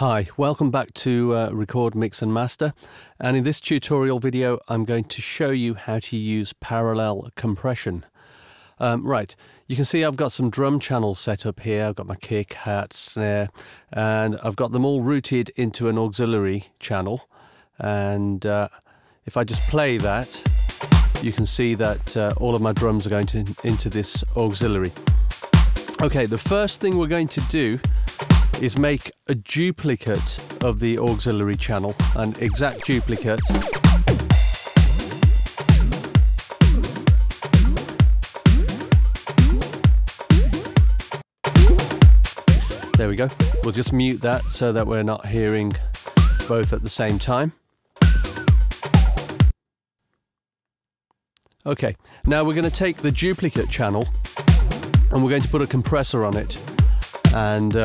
Hi, welcome back to Record, Mix and Master, and in this tutorial video I'm going to show you how to use parallel compression. Right, you can see I've got some drum channels set up here. I've got my kick, hat, snare, and I've got them all routed into an auxiliary channel, and if I just play that, you can see that all of my drums are going into this auxiliary. Okay, the first thing we're going to do is make a duplicate of the auxiliary channel, an exact duplicate. There we go. We'll just mute that so that we're not hearing both at the same time. Okay, now we're going to take the duplicate channel and we're going to put a compressor on it and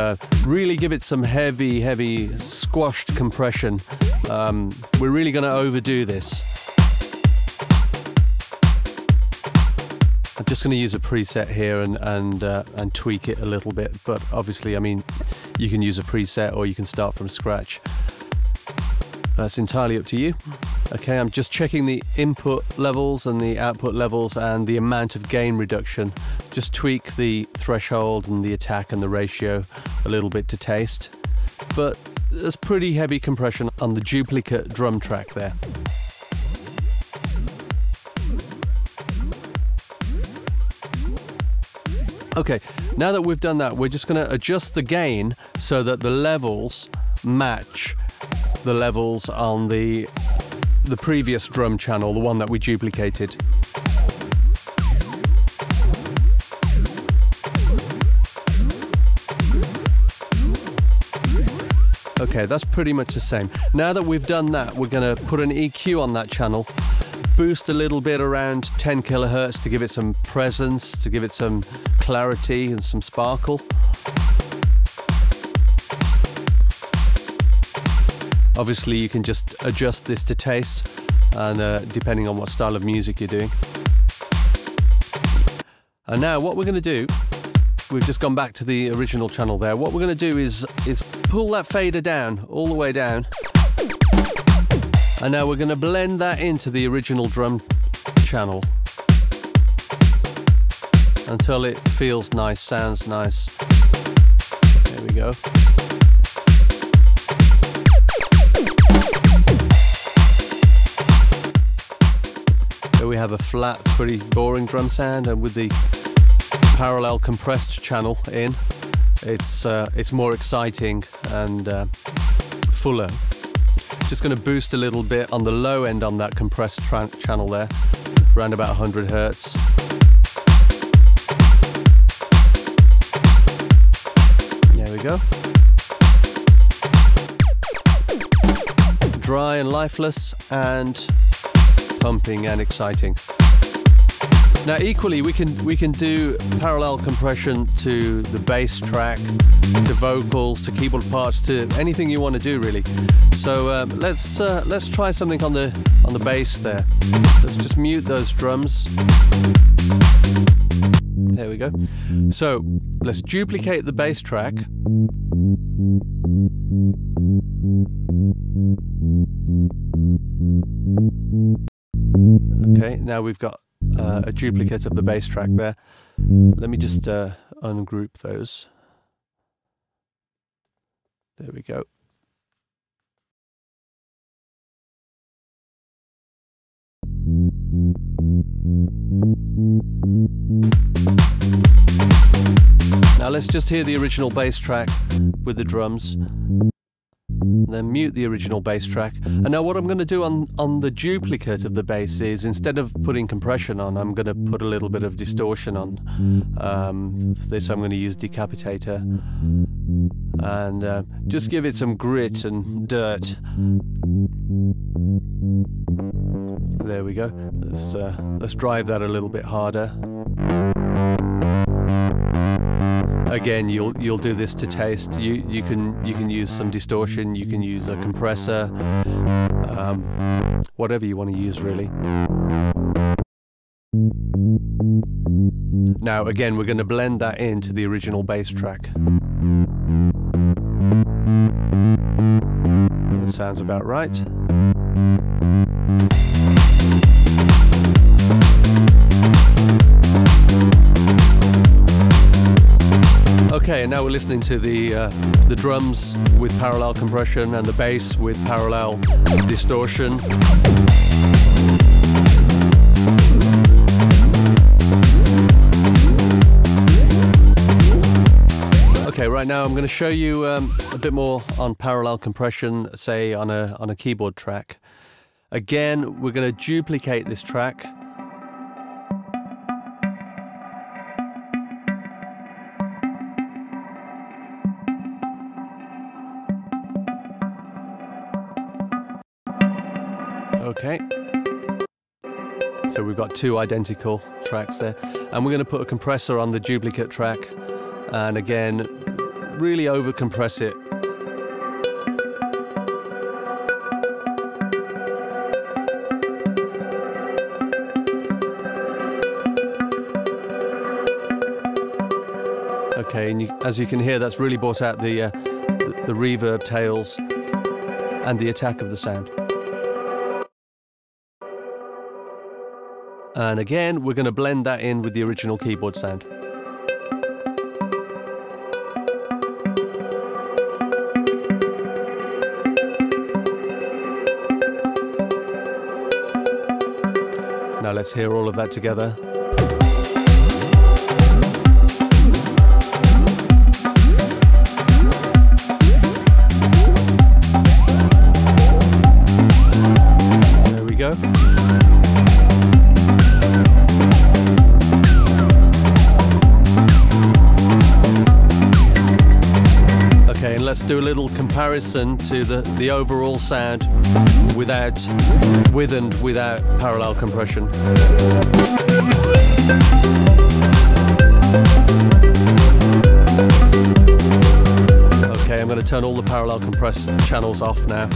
really give it some heavy squashed compression. We're really going to overdo this. I'm just going to use a preset here and tweak it a little bit, but obviously, I mean, you can use a preset or you can start from scratch. That's entirely up to you. Okay, I'm just checking the input levels and the output levels and the amount of gain reduction. Just tweak the threshold and the attack and the ratio a little bit to taste. But there's pretty heavy compression on the duplicate drum track there. Okay, now that we've done that, we're just going to adjust the gain so that the levels match the levels on the previous drum channel, the one that we duplicated. Okay, that's pretty much the same. Now that we've done that, we're going to put an EQ on that channel, boost a little bit around 10 kilohertz to give it some presence, to give it some clarity and some sparkle. Obviously, you can just adjust this to taste, and depending on what style of music you're doing. And now what we're going to do, we've just gone back to the original channel there. What we're going to do is pull that fader down, all the way down. And now we're going to blend that into the original drum channel until it feels nice, sounds nice. There we go. There we have a flat, pretty boring drum sound, and with the parallel compressed channel in, it's more exciting and fuller. Just going to boost a little bit on the low end on that compressed channel there, around about 100 hertz. There we go. Dry and lifeless and pumping and exciting. Now equally we can do parallel compression to the bass track, to vocals, to keyboard parts, to anything you want to do really. So let's try something on the bass there. Let's just mute those drums. There we go. So let's duplicate the bass track. Okay, now we've got a duplicate of the bass track there. Let me just ungroup those. There we go. Now let's just hear the original bass track with the drums. Then mute the original bass track. And now what I'm going to do on the duplicate of the bass is, instead of putting compression on, I'm going to put a little bit of distortion on. For this I'm going to use Decapitator and just give it some grit and dirt. There we go. Let's drive that a little bit harder. Again, you'll do this to taste. You can use some distortion. You can use a compressor, whatever you want to use really. Now again, we're going to blend that into the original bass track. Sounds about right. Okay, and now we're listening to the drums with parallel compression and the bass with parallel distortion. Okay, right now I'm going to show you a bit more on parallel compression, say on a keyboard track. Again, we're going to duplicate this track. Okay, so we've got two identical tracks there, and we're going to put a compressor on the duplicate track, and again, really over compress it. Okay, and as you can hear, that's really brought out the reverb tails and the attack of the sound. And again, we're going to blend that in with the original keyboard sound. Now let's hear all of that together. There we go. Okay, and let's do a little comparison to the overall sound with and without parallel compression. Okay, I'm going to turn all the parallel compressed channels off now.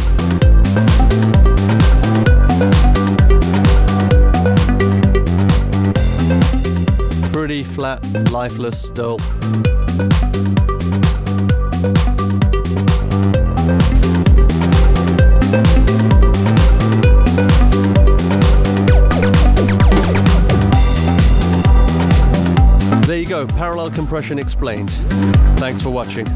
Pretty flat, lifeless, dull. There you go, parallel compression explained. Thanks for watching.